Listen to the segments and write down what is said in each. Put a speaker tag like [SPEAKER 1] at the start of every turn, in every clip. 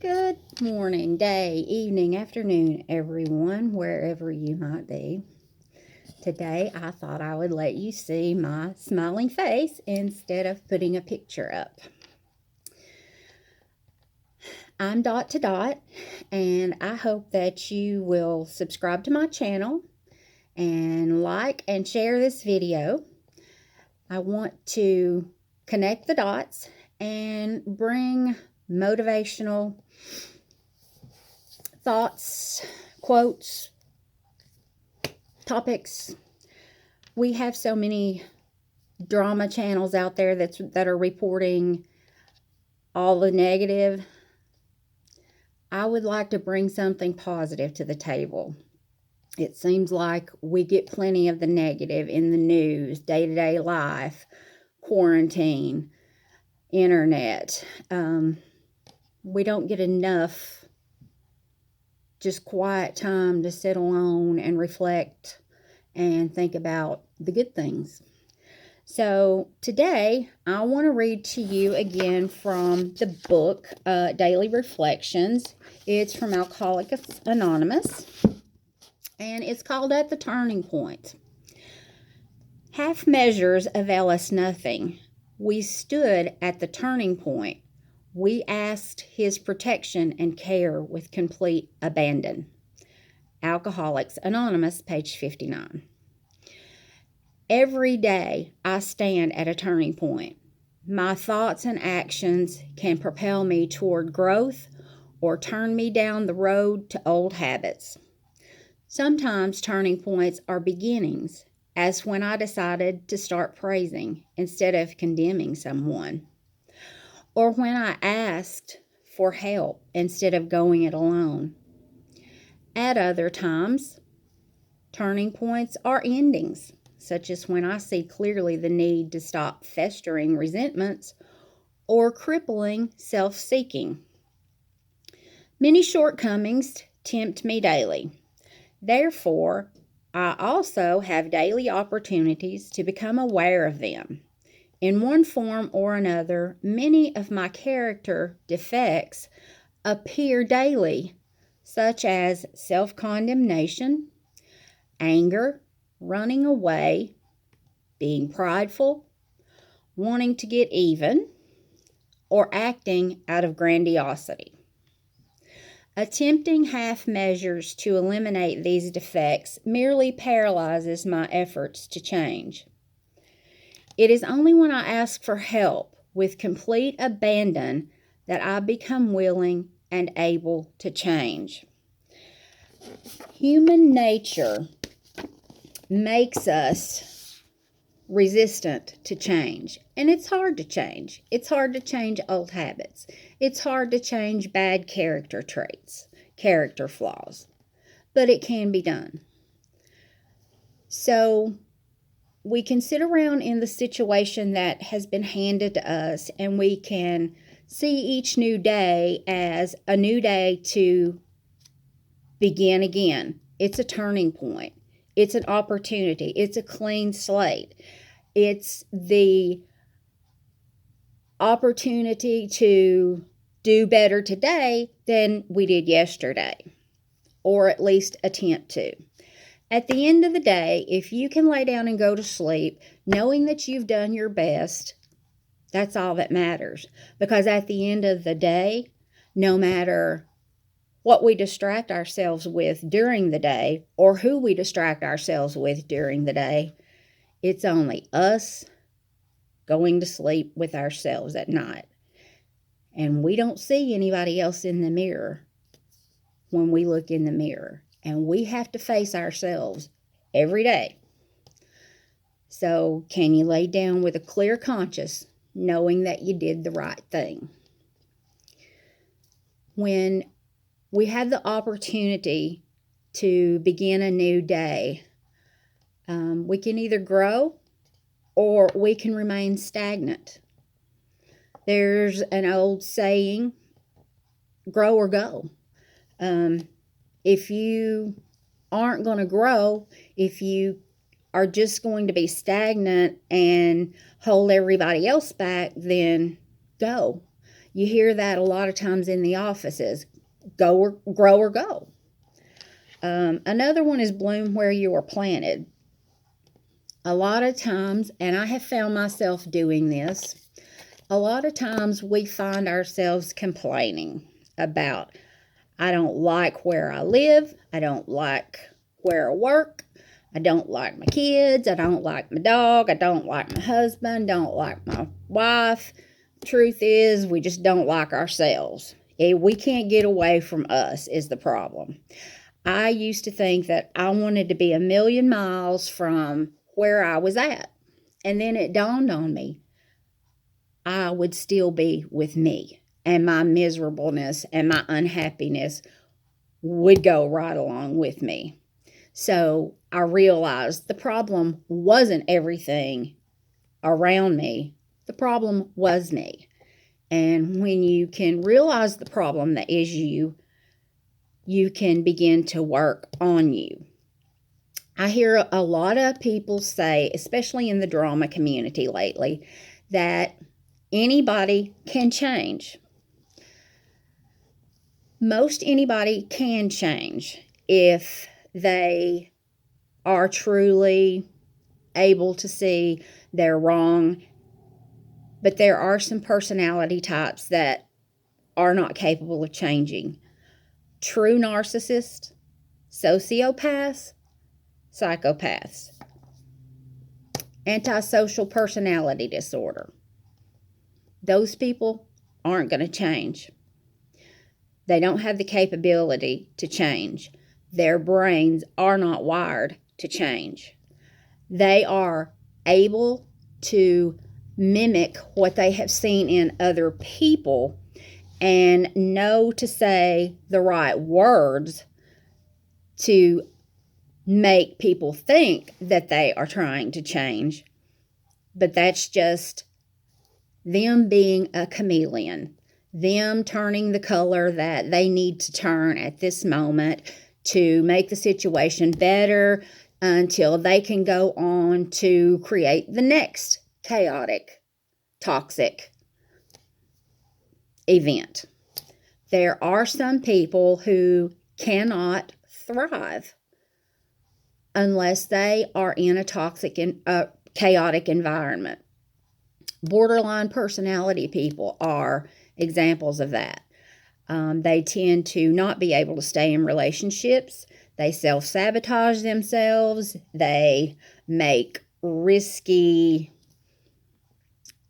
[SPEAKER 1] Good morning, day, evening, afternoon, everyone, wherever you might be. Today, I thought I would let you see my smiling face instead of putting a picture up. I'm Dot to Dot, and I hope that you will subscribe to my channel and like and share this video. I want to connect the dots and bring motivational thoughts, quotes, topics. We have so many drama channels out there that are reporting all the negative. I would like to bring something positive to the table. It seems like we get plenty of the negative in the news, day-to-day life, quarantine, internet. We don't get enough just quiet time to sit alone and reflect and think about the good things. So today I want to read to you again from the book Daily Reflections. It's from Alcoholics Anonymous, and it's called At the Turning Point. Half measures avail us nothing. We stood at the turning point. We asked his protection and care with complete abandon. Alcoholics Anonymous, page 59. Every day I stand at a turning point. My thoughts and actions can propel me toward growth or turn me down the road to old habits. Sometimes turning points are beginnings, as when I decided to start praising instead of condemning someone, or when I asked for help instead of going it alone. At other times, turning points are endings, such as when I see clearly the need to stop festering resentments or crippling self-seeking. Many shortcomings tempt me daily. Therefore, I also have daily opportunities to become aware of them. In one form or another, many of my character defects appear daily, such as self-condemnation, anger, running away, being prideful, wanting to get even, or acting out of grandiosity. Attempting half measures to eliminate these defects merely paralyzes my efforts to change. It is only when I ask for help with complete abandon that I become willing and able to change. Human nature makes us resistant to change, and it's hard to change. It's hard to change old habits. It's hard to change bad character traits, character flaws, but it can be done. So we can sit around in the situation that has been handed to us, and we can see each new day as a new day to begin again. It's a turning point. It's an opportunity. It's a clean slate. It's the opportunity to do better today than we did yesterday, or at least attempt to. At the end of the day, if you can lay down and go to sleep knowing that you've done your best, that's all that matters. Because at the end of the day, no matter what we distract ourselves with during the day or who we distract ourselves with during the day, it's only us going to sleep with ourselves at night. And we don't see anybody else in the mirror when we look in the mirror. And we have to face ourselves every day. So can you lay down with a clear conscience, knowing that you did the right thing? When we have the opportunity to begin a new day, we can either grow or we can remain stagnant. There's an old saying, grow or go. If you aren't going to grow, if you are just going to be stagnant and hold everybody else back, then go. You hear that a lot of times in the offices. Go or grow or go. Another one is bloom where you are planted. A lot of times, and I have found myself doing this, a lot of times we find ourselves complaining about, I don't like where I live, I don't like where I work, I don't like my kids, I don't like my dog, I don't like my husband, don't like my wife. Truth is, we just don't like ourselves. We can't get away from us is the problem. I used to think that I wanted to be a million miles from where I was at. And then it dawned on me, I would still be with me. And my miserableness and my unhappiness would go right along with me. So I realized the problem wasn't everything around me. The problem was me. And when you can realize the problem that is you, you can begin to work on you. I hear a lot of people say, especially in the drama community lately, that anybody can change. Most anybody can change if they are truly able to see they're wrong. But there are some personality types that are not capable of changing. True narcissists, sociopaths, psychopaths, antisocial personality disorder. Those people aren't going to change. They don't have the capability to change. Their brains are not wired to change. They are able to mimic what they have seen in other people and know to say the right words to make people think that they are trying to change. But that's just them being a chameleon, them turning the color that they need to turn at this moment to make the situation better until they can go on to create the next chaotic, toxic event. There are some people who cannot thrive unless they are in a toxic and chaotic environment. Borderline personality people are examples of that. They tend to not be able to stay in relationships. They self-sabotage themselves. They make risky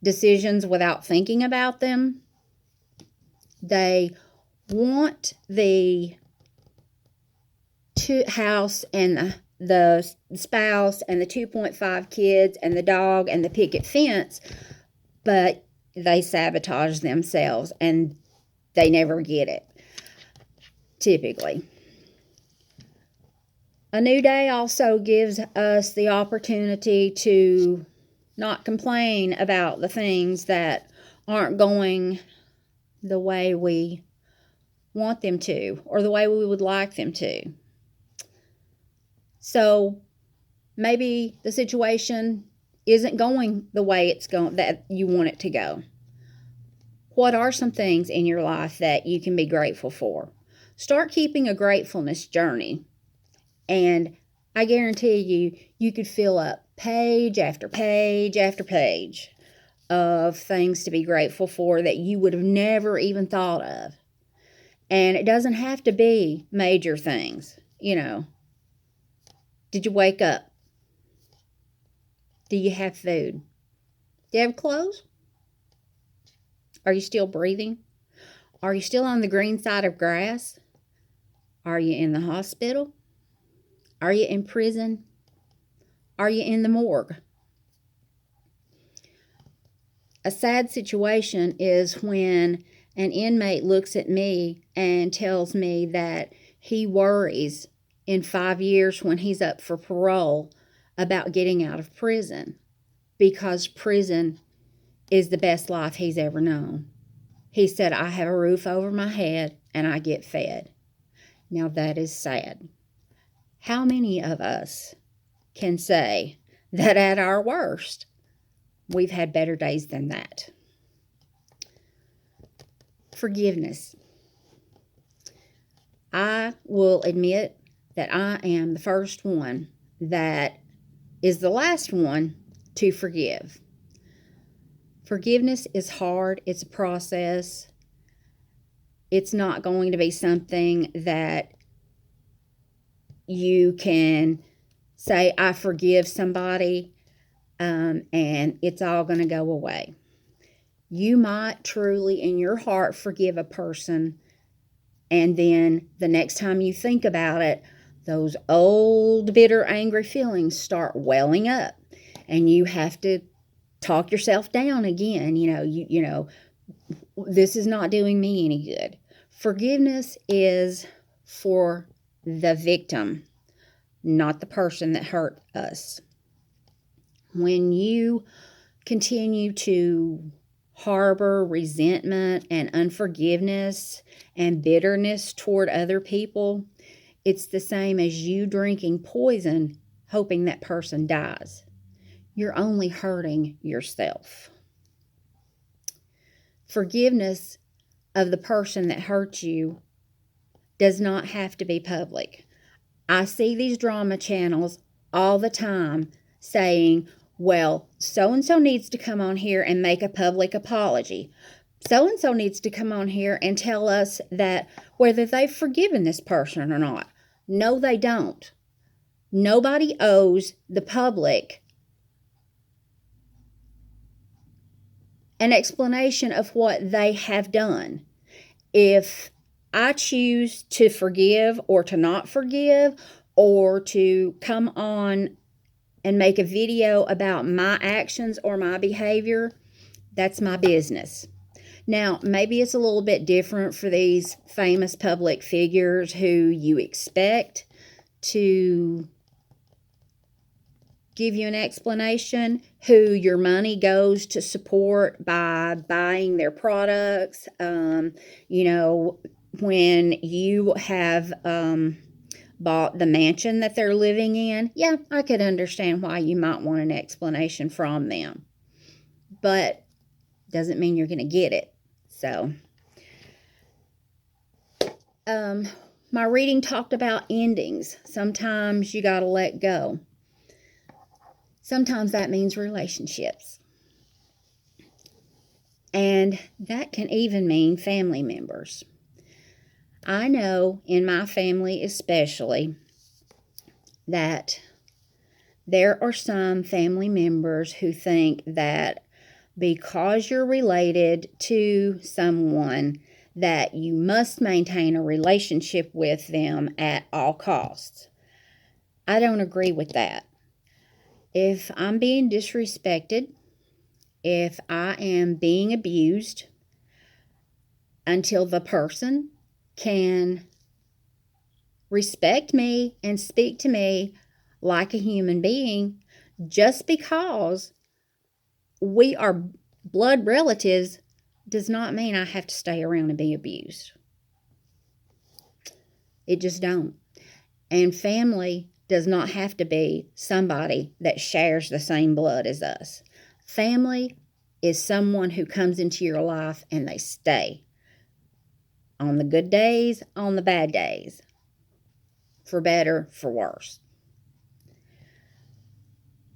[SPEAKER 1] decisions without thinking about them. They want the house and the spouse and the 2.5 kids and the dog and the picket fence, but they sabotage themselves and they never get it, typically. A new day also gives us the opportunity to not complain about the things that aren't going the way we want them to or the way we would like them to. So maybe the situation isn't going the way it's going that you want it to go. What are some things in your life that you can be grateful for? Start keeping a gratefulness journey. And I guarantee you, you could fill up page after page after page of things to be grateful for that you would have never even thought of. And it doesn't have to be major things, you know. Did you wake up? Do you have food? Do you have clothes? Are you still breathing? Are you still on the green side of grass? Are you in the hospital? Are you in prison? Are you in the morgue? A sad situation is when an inmate looks at me and tells me that he worries in 5 years when he's up for parole about getting out of prison because prison is the best life he's ever known. He said, I have a roof over my head and I get fed. Now that is sad. How many of us can say that at our worst, we've had better days than that? Forgiveness. I will admit that I am the first one that is the last one to forgive. Forgiveness is hard. It's a process. It's not going to be something that you can say, I forgive somebody, and it's all going to go away. You might truly in your heart forgive a person, and then the next time you think about it, those old, bitter, angry feelings start welling up, and you have to talk yourself down again. You know, this is not doing me any good. Forgiveness is for the victim, not the person that hurt us. When you continue to harbor resentment and unforgiveness and bitterness toward other people, it's the same as you drinking poison hoping that person dies. You're only hurting yourself. Forgiveness of the person that hurt you does not have to be public. I see these drama channels all the time saying, well, so-and-so needs to come on here and make a public apology. So-and-so needs to come on here and tell us that whether they've forgiven this person or not. No, they don't. Nobody owes the public an explanation of what they have done. If I choose to forgive or to not forgive, or to come on and make a video about my actions or my behavior, that's my business. Now, maybe it's a little bit different for these famous public figures who you expect to give you an explanation, who your money goes to support by buying their products. When you have bought the mansion that they're living in, yeah, I could understand why you might want an explanation from them. But doesn't mean you're going to get it. So, my reading talked about endings. Sometimes you got to let go. Sometimes that means relationships. And that can even mean family members. I know in my family especially that there are some family members who think that because you're related to someone that you must maintain a relationship with them at all costs. I don't agree with that. If I'm being disrespected, if I am being abused, until the person can respect me and speak to me like a human being, just because we are blood relatives does not mean I have to stay around and be abused. It just don't. And family does not have to be somebody that shares the same blood as us. Family is someone who comes into your life and they stay. On the good days, on the bad days. For better, for worse.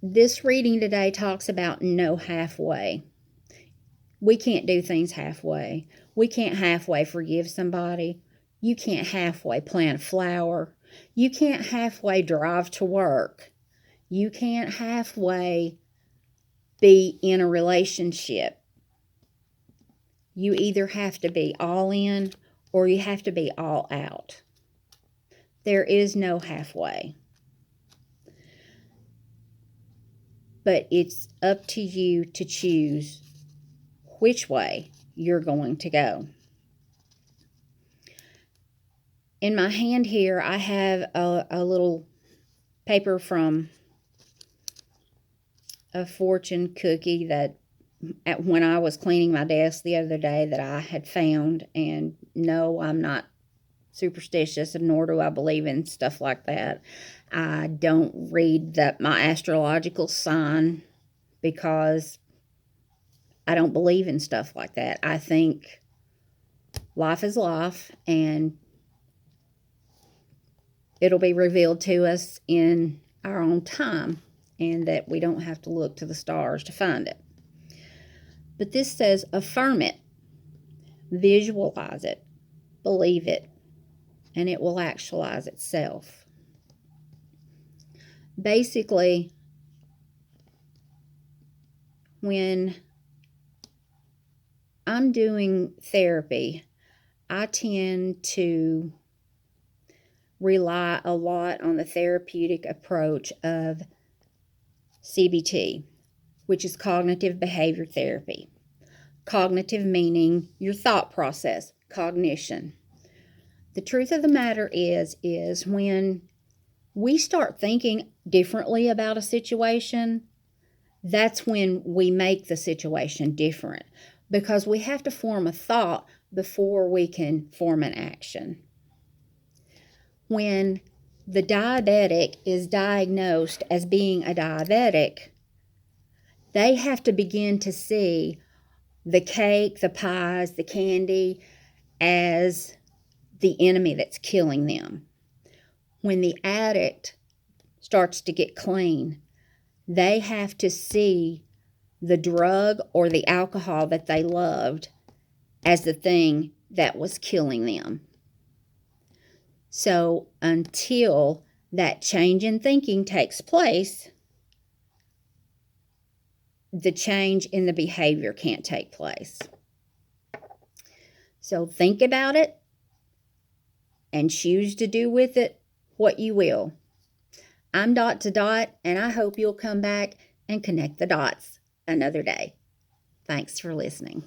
[SPEAKER 1] This reading today talks about no halfway. We can't do things halfway. We can't halfway forgive somebody. You can't halfway plant a flower. You can't halfway drive to work. You can't halfway be in a relationship. You either have to be all in or you have to be all out. There is no halfway. But it's up to you to choose which way you're going to go. In my hand here, I have a little paper from a fortune cookie that when I was cleaning my desk the other day that I had found. And no, I'm not superstitious, and nor do I believe in stuff like that. I don't read my astrological sign because I don't believe in stuff like that. I think life is life, and it'll be revealed to us in our own time, and that we don't have to look to the stars to find it. But this says affirm it, visualize it, believe it, and it will actualize itself. Basically, when I'm doing therapy, I tend to rely a lot on the therapeutic approach of CBT, which is cognitive behavior therapy. Cognitive meaning your thought process, cognition. The truth of the matter is when we start thinking differently about a situation, that's when we make the situation different, because we have to form a thought before we can form an action. When the diabetic is diagnosed as being a diabetic, they have to begin to see the cake, the pies, the candy as the enemy that's killing them. When the addict starts to get clean, they have to see the drug or the alcohol that they loved as the thing that was killing them. So until that change in thinking takes place, the change in the behavior can't take place. So think about it and choose to do with it what you will. I'm Dot to Dot, and I hope you'll come back and connect the dots another day. Thanks for listening.